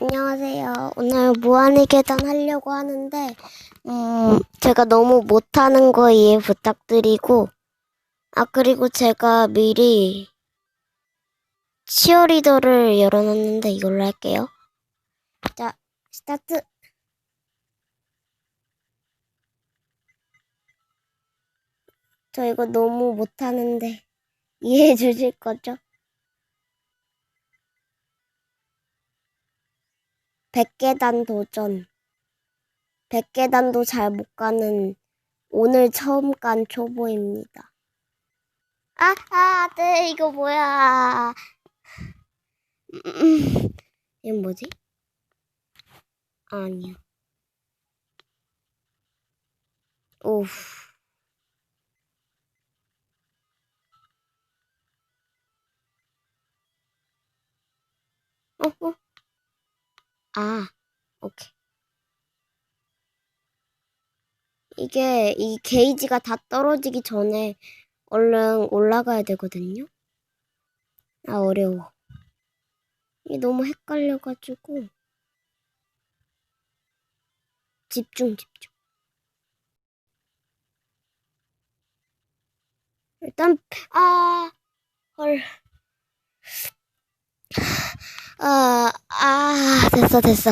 안녕하세요. 오늘 무한의 계단 하려고 하는데, 제가 너무 못하는 거 이해 부탁드리고, 그리고 제가 미리 치어리더를 열어놨는데 이걸로 할게요. 자, 스타트! 저 이거 너무 못하는데 이해해 주실 거죠? 100계단 도전. 100계단도 잘 못 가는 오늘 처음 간 초보입니다. 네, 이거 뭐야. 이건 뭐지? 아니야. 오우. 어? 오케이. 이 게이지가 다 떨어지기 전에 얼른 올라가야 되거든요? 어려워. 이게 너무 헷갈려가지고. 집중. 일단, 헐. 됐어.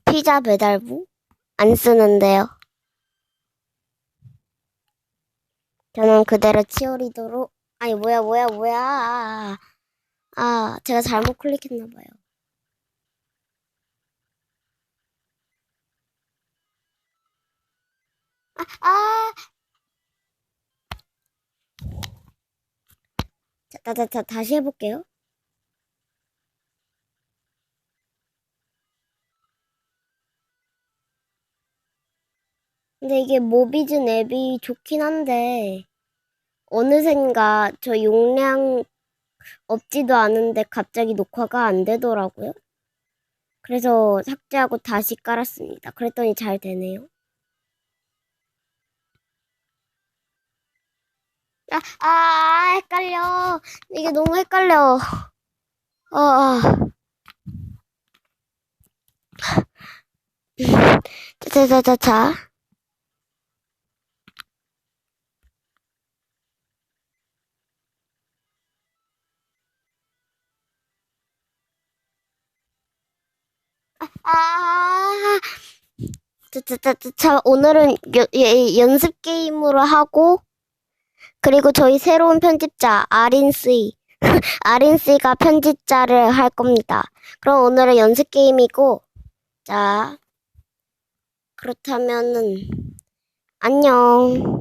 피자 배달부? 안 쓰는데요. 저는 그대로 치어리더로, 뭐야. 제가 잘못 클릭했나봐요. 자, 다시 해볼게요. 근데 이게 모비즌 앱이 좋긴 한데, 어느샌가 저 용량 없지도 않은데 갑자기 녹화가 안 되더라고요. 그래서 삭제하고 다시 깔았습니다. 그랬더니 잘 되네요. 헷갈려. 이게 너무 헷갈려. 어, 어. 자. 아, 자, 오늘은 연습 게임으로 하고, 그리고 저희 새로운 편집자, 아린씨. 아린씨가 편집자를 할 겁니다. 그럼 오늘은 연습 게임이고, 자, 그렇다면은, 안녕.